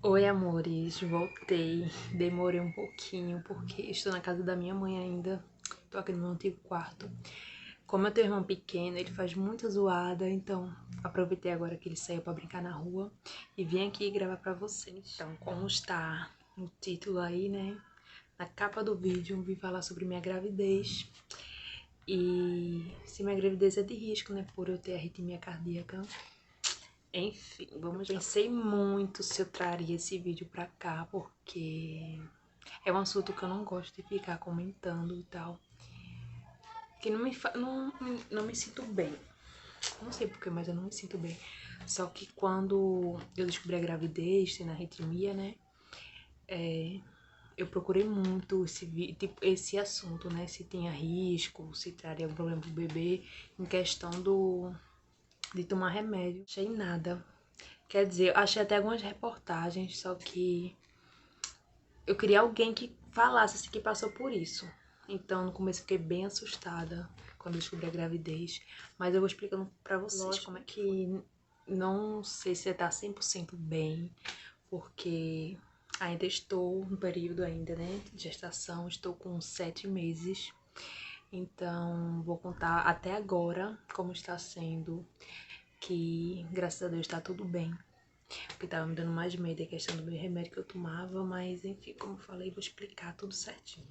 Oi, amores, voltei. Demorei um pouquinho porque estou na casa da minha mãe ainda. Tô aqui no meu antigo quarto. Como eu tenho um irmão pequeno, ele faz muita zoada, então aproveitei agora que ele saiu pra brincar na rua e vim aqui gravar pra vocês. Então, como está no título aí, né? Na capa do vídeo, eu vim falar sobre minha gravidez. E se minha gravidez é de risco, né? Por eu ter arritmia cardíaca. Enfim, vamos lá. Pensei muito se eu traria esse vídeo pra cá, porque é um assunto que eu não gosto de ficar comentando e tal. Que não me sinto bem. Não sei porquê, mas eu não me sinto bem. Só que quando eu descobri a gravidez, tendo arritmia, né? Eu procurei muito esse assunto, né? Se tinha risco, se traria algum problema pro bebê, em questão de tomar remédio. Achei nada. Quer dizer, eu achei até algumas reportagens, só que eu queria alguém que falasse assim, que passou por isso. Então, no começo eu fiquei bem assustada quando eu descobri a gravidez. Mas eu vou explicando pra vocês. Lógico como é que não sei se tá 100% bem, porque ainda estou no período ainda, né, de gestação. Estou com 7 meses. Então, vou contar até agora como está sendo, que graças a Deus tá tudo bem. Porque tava me dando mais medo a questão do meu remédio que eu tomava, mas enfim, como eu falei, vou explicar tudo certinho.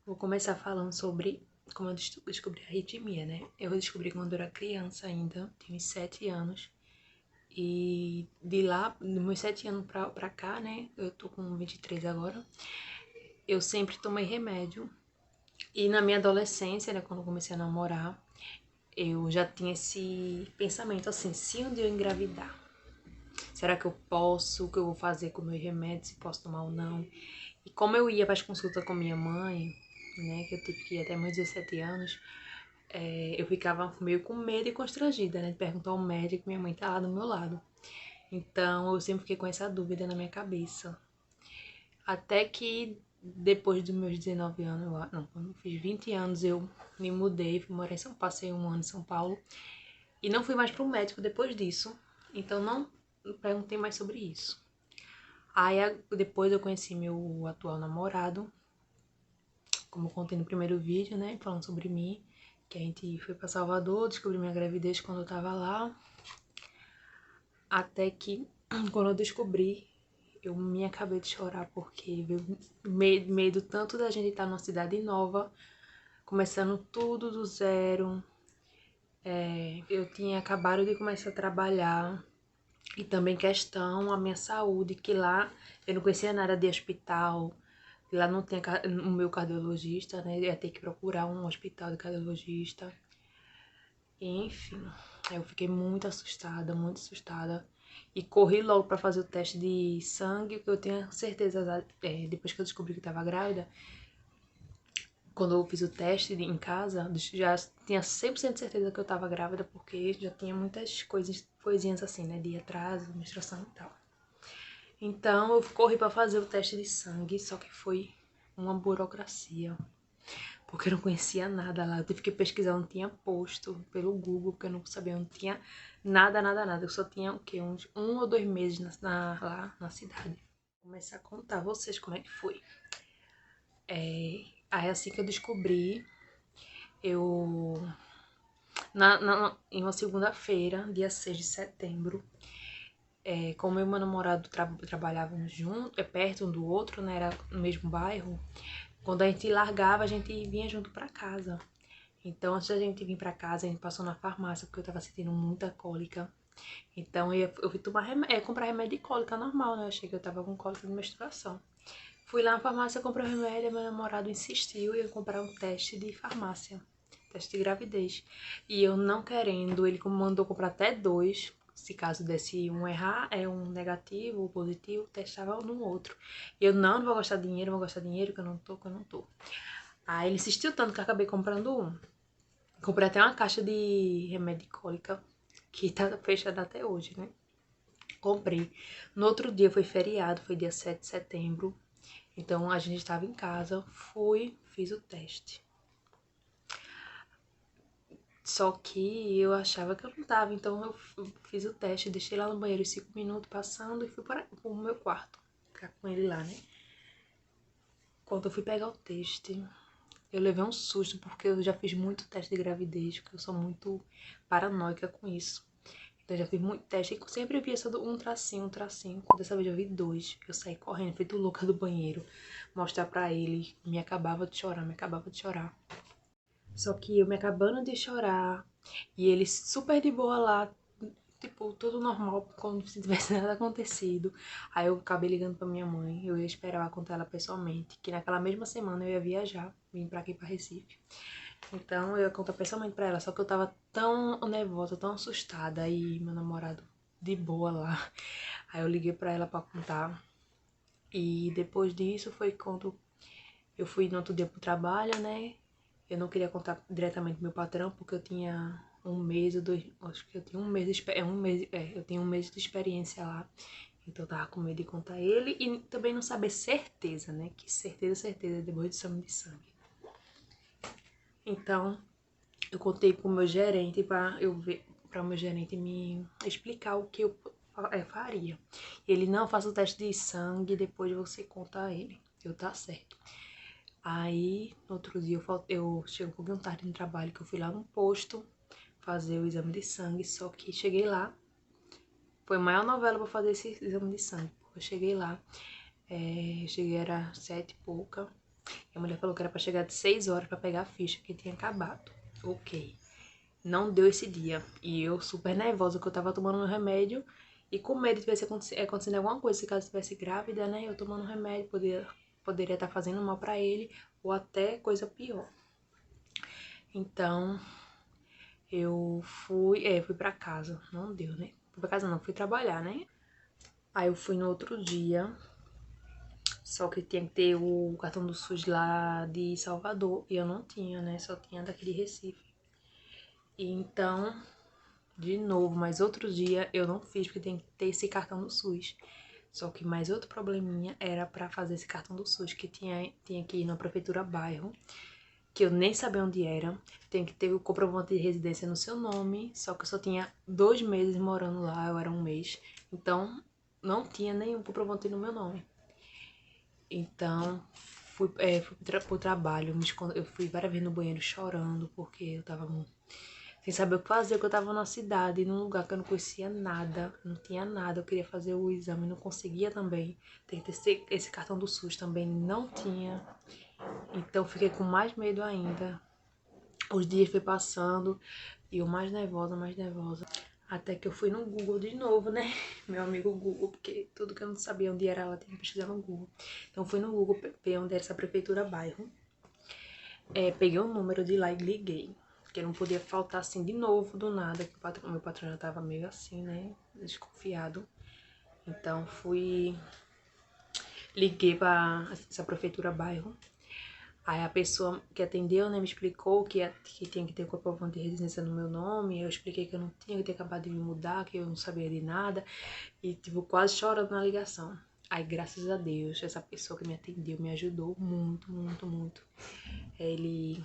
Vou começar falando sobre como eu descobri a arritmia, né? Eu descobri quando eu era criança ainda, tinha uns 7 anos. E de lá, dos meus 7 anos pra cá, né? Eu tô com 23 agora. Eu sempre tomei remédio. E na minha adolescência, né, quando eu comecei a namorar, eu já tinha esse pensamento assim, se um dia eu engravidar, será que eu posso? O que eu vou fazer com o meu remédio? Se posso tomar ou não? E como eu ia para as consultas com minha mãe, né? Que eu tive que ir até meus 17 anos, eu ficava meio com medo e constrangida, né? De perguntar ao médico, minha mãe tá lá do meu lado. Então eu sempre fiquei com essa dúvida na minha cabeça. Até que depois dos meus 19 anos, não, quando eu fiz 20 anos, eu me mudei, fui morar em São Paulo, passei um ano em São Paulo. E não fui mais pro médico depois disso. Então não perguntei mais sobre isso. Aí depois eu conheci meu atual namorado, como eu contei no primeiro vídeo, né, falando sobre mim, que a gente foi pra Salvador, descobri minha gravidez quando eu tava lá, até que quando eu descobri, eu me acabei de chorar, porque veio medo tanto da gente estar numa cidade nova, começando tudo do zero. Eu tinha acabado de começar a trabalhar, e também questão a minha saúde, que lá eu não conhecia nada de hospital, lá não tinha o meu cardiologista, né? Eu ia ter que procurar um hospital de cardiologista. E, enfim, eu fiquei muito assustada, muito assustada. E corri logo para fazer o teste de sangue, porque eu tinha certeza, depois que eu descobri que estava grávida, quando eu fiz o teste em casa, já tinha 100% de certeza que eu estava grávida, porque já tinha muitas coisinhas assim, né, de atraso, menstruação e tal. Então eu corri para fazer o teste de sangue, só que foi uma burocracia, porque eu não conhecia nada lá. Eu tive que pesquisar, não tinha posto pelo Google, porque eu não sabia, não tinha nada, nada, nada. Eu só tinha o quê? Uns 1 ou 2 meses lá na cidade. Vou começar a contar a vocês como é que foi. Aí assim que eu descobri, eu em uma segunda-feira, dia 6 de setembro, como eu e meu namorado trabalhávamos junto, perto um do outro, né? Era no mesmo bairro. Quando a gente largava, a gente vinha junto pra casa. Então, antes da gente vir pra casa, a gente passou na farmácia, porque eu tava sentindo muita cólica. Então, eu fui comprar remédio de cólica normal, né? Eu achei que eu tava com cólica de menstruação. Fui lá na farmácia, comprei o remédio, meu namorado insistiu em eu comprar um teste de farmácia. Teste de gravidez. E eu não querendo, ele mandou comprar até 2. Se caso desse um errar, é um negativo ou positivo, testava no outro. E eu não vou gastar dinheiro, vou gastar dinheiro, que eu não tô, que eu não tô. Aí ele insistiu tanto que eu acabei comprando um. Comprei até uma caixa de remédio de cólica, que tá fechada até hoje, né? Comprei. No outro dia foi feriado, foi dia 7 de setembro. Então a gente estava em casa, fui, fiz o teste. Só que eu achava que eu não tava, então eu fiz o teste, deixei lá no banheiro 5 minutos passando e fui para o meu quarto. ficar com ele lá, né? Quando eu fui pegar o teste, eu levei um susto, porque eu já fiz muito teste de gravidez, porque eu sou muito paranoica com isso. Então eu já fiz muito teste e sempre via só um tracinho, um tracinho. Dessa vez eu vi 2. Eu saí correndo, feito louca do banheiro, mostrar pra ele. Me acabava de chorar, me acabava de chorar. Só que eu me acabando de chorar e ele super de boa lá, tipo, tudo normal, como se tivesse nada acontecido. Aí eu acabei ligando pra minha mãe, eu ia esperar ela contar ela pessoalmente, que naquela mesma semana eu ia viajar, vim pra aqui, pra Recife. Então eu ia contar pessoalmente pra ela, só que eu tava tão nervosa, tão assustada, e meu namorado de boa lá. Aí eu liguei pra ela pra contar. E depois disso foi quando eu fui no outro dia pro trabalho, né? Eu não queria contar diretamente pro meu patrão, porque eu tinha um mês ou 2, acho que eu tinha um mês de, eu tinha um mês de experiência lá. Então eu tava com medo de contar ele e também não saber certeza, né? Que certeza depois do exame de sangue. Então, eu contei pro meu gerente para o meu gerente me explicar o que eu faria. Ele: não, faça o teste de sangue, depois você conta a ele. Eu: tá certo. Aí, no outro dia, eu cheguei um pouquinho tarde no trabalho, que eu fui lá no posto fazer o exame de sangue, só que cheguei lá, foi a maior novela pra fazer esse exame de sangue. Eu cheguei lá, cheguei, era 7 e pouca, e a mulher falou que era pra chegar de 6 horas pra pegar a ficha, que tinha acabado. Ok. Não deu esse dia, e eu super nervosa, que eu tava tomando meu remédio, e com medo de tivesse acontecendo alguma coisa, se caso estivesse grávida, né, eu tomando remédio, poderia estar fazendo mal pra ele, ou até coisa pior. Então, eu fui pra casa, não deu, né? Fui pra casa não, fui trabalhar, né? Aí eu fui no outro dia, só que tinha que ter o cartão do SUS lá de Salvador, e eu não tinha, né? Só tinha daquele Recife. E então, de novo, mais outro dia eu não fiz, porque tem que ter esse cartão do SUS. Só que mais outro probleminha era pra fazer esse cartão do SUS, que tinha que ir na prefeitura bairro, que eu nem sabia onde era. Tem que ter o comprovante de residência no seu nome, só que eu só tinha 2 meses morando lá, eu era um mês. Então, não tinha nenhum comprovante no meu nome. Então, fui pro trabalho, eu fui várias vezes no banheiro chorando, porque eu tava sem saber o que fazer, porque eu tava numa cidade, num lugar que eu não conhecia nada, não tinha nada. Eu queria fazer o exame, não conseguia também. Tem que ter esse cartão do SUS também, não tinha. Então, fiquei com mais medo ainda. Os dias foi passando e eu mais nervosa, mais nervosa. Até que eu fui no Google de novo, né? Meu amigo Google, porque tudo que eu não sabia onde era, ela tinha que pesquisar no Google. Então fui no Google ver onde era essa prefeitura bairro. Peguei o número de lá e liguei. Porque não podia faltar assim de novo, do nada. Que meu patrão já tava meio assim, né? Desconfiado. Então liguei pra essa prefeitura bairro. Aí a pessoa que atendeu, né, me explicou que tinha que ter o comprovante de residência no meu nome. Eu expliquei que eu não tinha, que tinha acabado de me mudar, que eu não sabia de nada. E, tipo, quase chorando na ligação. Aí, graças a Deus, essa pessoa que me atendeu me ajudou muito, muito, muito. Ele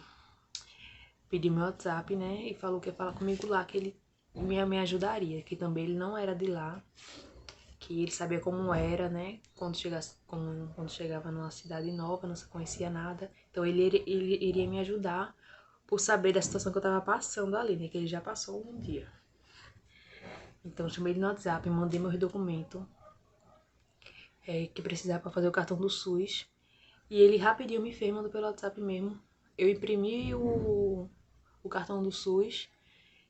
pediu meu WhatsApp, né, e falou que ia falar comigo lá, que ele me ajudaria, que também ele não era de lá, que ele sabia como era, né, quando chegava numa cidade nova, não conhecia nada. Então ele iria me ajudar por saber da situação que eu tava passando ali, né, que ele já passou um dia. Então eu chamei ele no WhatsApp, mandei meus documentos que precisava para fazer o cartão do SUS. E ele rapidinho me fez, mandou pelo WhatsApp mesmo. Eu imprimi o cartão do SUS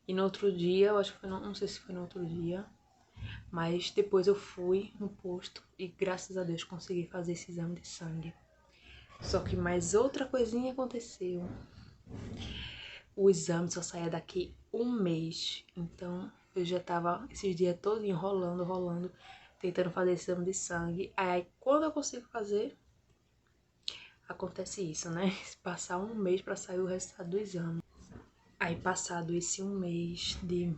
e no outro dia, eu acho que foi, não sei se foi no outro dia, mas depois eu fui no posto e graças a Deus consegui fazer esse exame de sangue. Só que mais outra coisinha aconteceu. O exame só saía daqui um mês. Então eu já tava esses dias todos enrolando, tentando fazer esse exame de sangue. Aí quando eu consigo fazer, acontece isso, né? Passar um mês pra sair o resultado do exame. Aí passado esse um mês de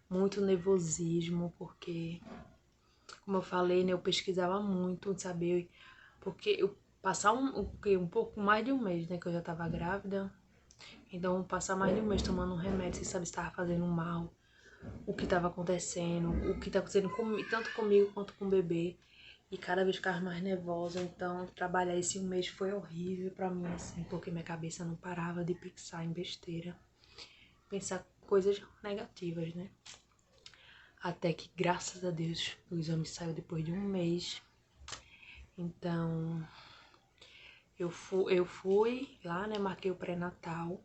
muito nervosismo, porque, como eu falei, né, eu pesquisava muito, saber, porque eu passar um pouco mais de um mês, né, que eu já tava grávida. Então, passar mais de um mês tomando um remédio, sem saber se estava fazendo mal, o que estava acontecendo, o que tá acontecendo tanto comigo quanto com o bebê. E cada vez ficava mais nervosa, então trabalhar esse um mês foi horrível pra mim, assim, porque minha cabeça não parava de pensar em besteira, pensar coisas negativas, né? Até que, graças a Deus, o exame saiu depois de um mês. Então, eu fui lá, né, marquei o pré-natal.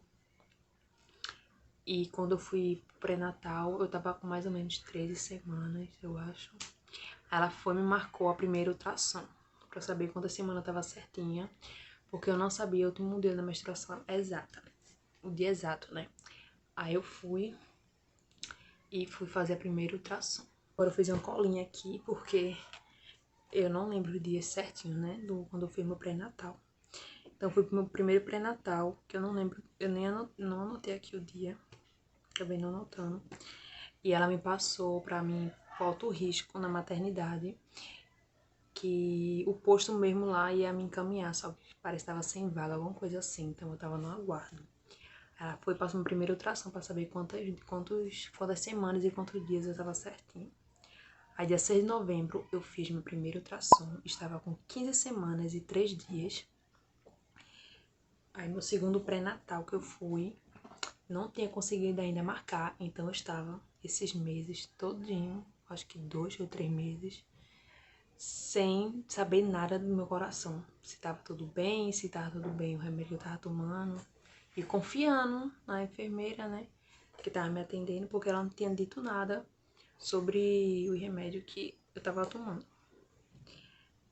E quando eu fui pro pré-natal, eu tava com mais ou menos 13 semanas, eu acho. Ela foi e me marcou a primeira ultrassom, pra saber quantas semanas tava certinha. Porque eu não sabia o último dia da menstruação exata, o dia exato, né? Aí eu fui e fui fazer a primeira ultrassom. Agora eu fiz uma colinha aqui, porque eu não lembro o dia certinho, né? Quando eu fiz meu pré-natal. Então foi pro meu primeiro pré-natal, que eu não lembro, eu nem não anotei aqui o dia, acabei não anotando. E ela me passou pra mim pro alto risco na maternidade, que o posto mesmo lá ia me encaminhar, só que parece que tava sem vaga, alguma coisa assim, então eu tava no aguardo. Ela foi passar uma primeira ultrassom pra saber quantas semanas e quantos dias eu tava certinho. Aí, dia 6 de novembro, eu fiz meu primeiro ultrassom. Estava com 15 semanas e 3 dias. Aí, meu segundo pré-natal que eu fui, não tinha conseguido ainda marcar. Então, eu estava esses meses todinho, acho que 2 ou 3 meses, sem saber nada do meu coração. Se tava tudo bem, se tava tudo bem o remédio que eu tava tomando. E confiando na enfermeira, né, que tava me atendendo, porque ela não tinha dito nada sobre o remédio que eu tava tomando.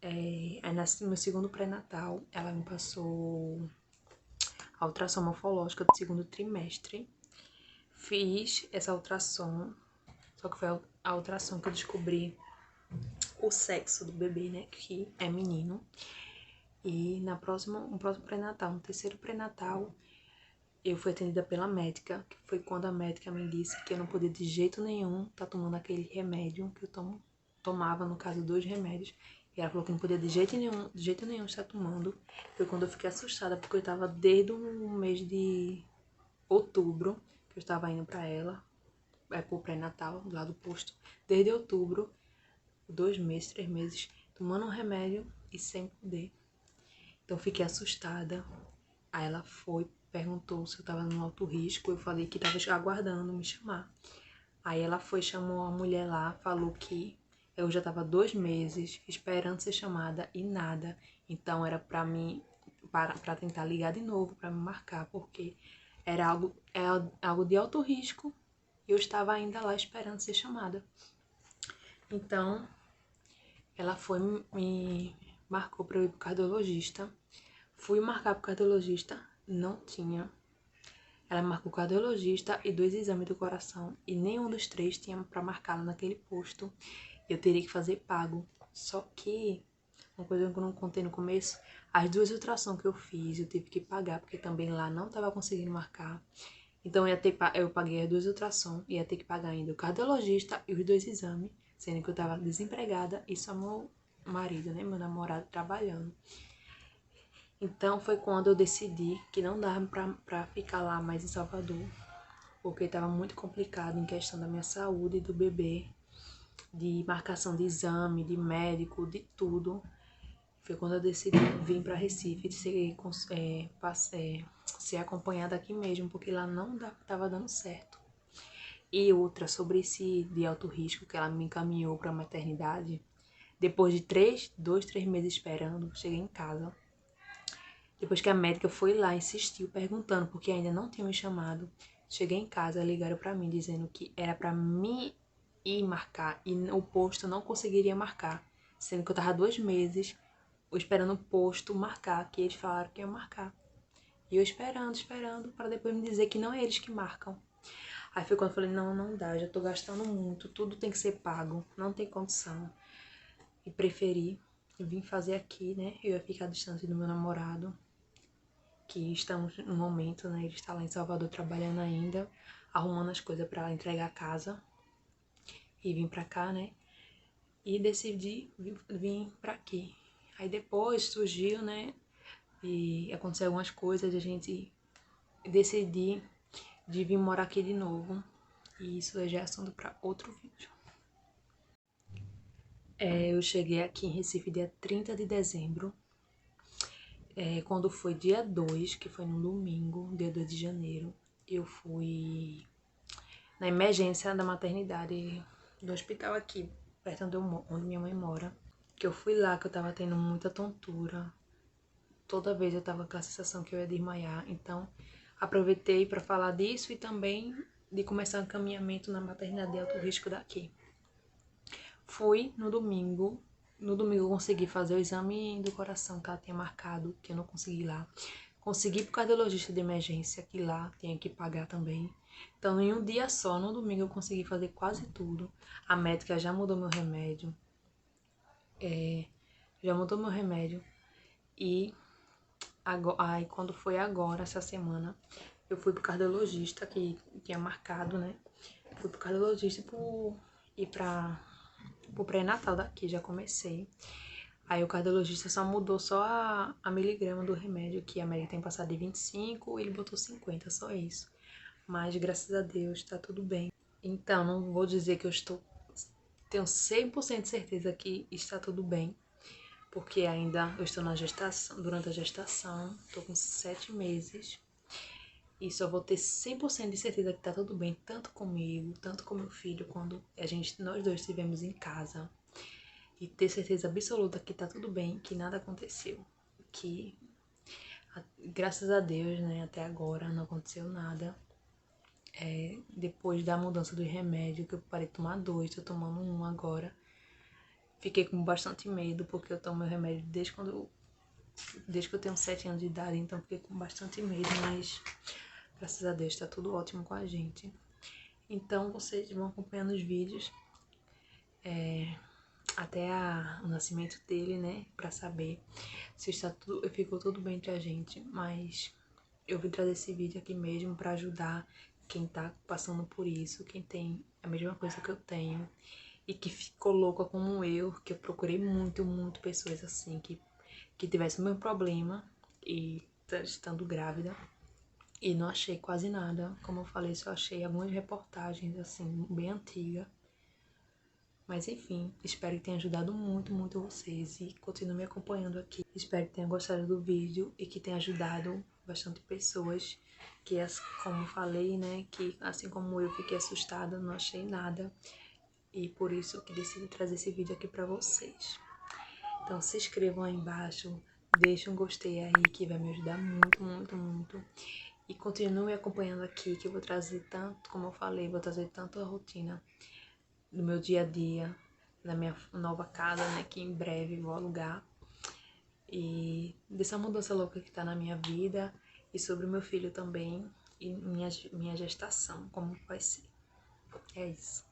Aí, no meu segundo pré-natal, ela me passou a ultrassom morfológica do segundo trimestre. Fiz essa ultrassom, só que foi a ultrassom que eu descobri o sexo do bebê, né, que é menino. E no próximo pré-natal, no terceiro pré-natal, eu fui atendida pela médica, que foi quando a médica me disse que eu não podia de jeito nenhum estar tomando aquele remédio que eu tomava, no caso, 2 remédios. E ela falou que não podia de jeito nenhum estar tomando. Foi quando eu fiquei assustada, porque eu estava desde o mês de outubro, que eu estava indo para ela, pro pré-natal, lá do posto. Desde outubro, 2 meses, 3 meses, tomando um remédio e sem poder. Então eu fiquei assustada. Aí ela foi, perguntou se eu tava no alto risco. Eu falei que tava aguardando me chamar. Aí ela foi, chamou a mulher lá, falou que eu já tava 2 meses esperando ser chamada e nada. Então era pra mim, pra tentar ligar de novo, pra me marcar, porque era algo de alto risco e eu estava ainda lá esperando ser chamada. Então ela foi, me marcou pra eu ir pro cardiologista. Fui marcar pro cardiologista, não tinha. Ela marcou o cardiologista e 2 exames do coração. E nenhum dos 3 tinha pra marcá-la naquele posto. Eu teria que fazer pago. Só que, uma coisa que eu não contei no começo, as 2 ultrassons que eu fiz, eu tive que pagar, porque também lá não tava conseguindo marcar. Então eu paguei as 2 ultrassons, ia ter que pagar ainda o cardiologista e os 2 exames, sendo que eu tava desempregada e só meu marido, né, meu namorado, trabalhando. Então foi quando eu decidi que não dava pra ficar lá mais em Salvador, porque estava muito complicado em questão da minha saúde e do bebê, de marcação de exame, de médico, de tudo. Foi quando eu decidi vir para Recife, ser acompanhada aqui mesmo, porque lá não estava dando certo. E outra, sobre esse de alto risco que ela me encaminhou para a maternidade, depois de 2, 3 meses esperando, cheguei em casa. Depois que a médica foi lá, insistiu, perguntando, porque ainda não tinha me chamado. Cheguei em casa, ligaram pra mim, dizendo que era pra mim ir marcar. E o posto não conseguiria marcar. Sendo que eu tava 2 meses esperando o posto marcar, que eles falaram que ia marcar. E eu esperando, para depois me dizer que não é eles que marcam. Aí foi quando eu falei, não, não dá, já tô gastando muito, tudo tem que ser pago, não tem condição. E preferi vir fazer aqui, né? Eu ia ficar distante do meu namorado, que estamos no momento, né? Ele está lá em Salvador trabalhando ainda, arrumando as coisas para entregar a casa e vim pra cá, né? E decidi vir pra aqui. Aí depois surgiu, né? E aconteceu algumas coisas, a gente decidir de vir morar aqui de novo. E isso já é assunto para outro vídeo. Eu cheguei aqui em Recife dia 30 de dezembro. Quando foi dia 2, que foi no domingo, dia 2 de janeiro, eu fui na emergência da maternidade do hospital aqui, perto onde minha mãe mora. Que eu fui lá, que eu tava tendo muita tontura. Toda vez eu tava com a sensação que eu ia desmaiar. Então, aproveitei para falar disso e também de começar o encaminhamento na maternidade de alto risco daqui. Fui no domingo. No domingo eu consegui fazer o exame do coração que ela tinha marcado, que eu não consegui lá. Consegui pro cardiologista de emergência, que lá tinha que pagar também. Então, em um dia só, no domingo, eu consegui fazer quase tudo. A médica já mudou meu remédio. E aí, quando foi agora, essa semana, eu fui pro cardiologista, que tinha marcado, né? Fui pro cardiologista ir pro pré-natal daqui, já comecei. Aí o cardiologista só mudou só a miligrama do remédio, que a médica tem passado de 25, ele botou 50, só isso. Mas graças a Deus tá tudo bem. Então, não vou dizer que tenho 100% de certeza que está tudo bem, porque ainda eu estou na gestação, durante a gestação, tô com 7 meses. E só vou ter 100% de certeza que tá tudo bem, tanto comigo, tanto com meu filho, quando nós dois estivemos em casa. E ter certeza absoluta que tá tudo bem, que nada aconteceu. Que, graças a Deus, né, até agora não aconteceu nada. Depois da mudança do remédio, que eu parei de tomar 2, tô tomando 1 agora. Fiquei com bastante medo, porque eu tomo meu remédio desde que eu tenho 7 anos de idade, então fiquei com bastante medo, mas graças a Deus tá tudo ótimo com a gente. Então vocês vão acompanhando os vídeos até o nascimento dele, né, pra saber se ficou tudo bem entre a gente. Mas eu vim trazer esse vídeo aqui mesmo pra ajudar quem tá passando por isso, quem tem a mesma coisa que eu tenho e que ficou louca como eu, que eu procurei muito pessoas assim, que tivessem o mesmo problema e estando grávida. E não achei quase nada. Como eu falei, só achei algumas reportagens, assim, bem antigas. Mas enfim, espero que tenha ajudado muito vocês e continue me acompanhando aqui. Espero que tenha gostado do vídeo e que tenha ajudado bastante pessoas. Como eu falei, né, que assim como eu fiquei assustada, não achei nada. E por isso que decidi trazer esse vídeo aqui pra vocês. Então se inscrevam aí embaixo, deixem um gostei aí que vai me ajudar muito. E continue acompanhando aqui, que eu vou trazer tanto, como eu falei, vou trazer tanto a rotina do meu dia a dia, na minha nova casa, né, que em breve vou alugar. E dessa mudança louca que tá na minha vida, e sobre o meu filho também, e minha gestação, como vai ser. É isso.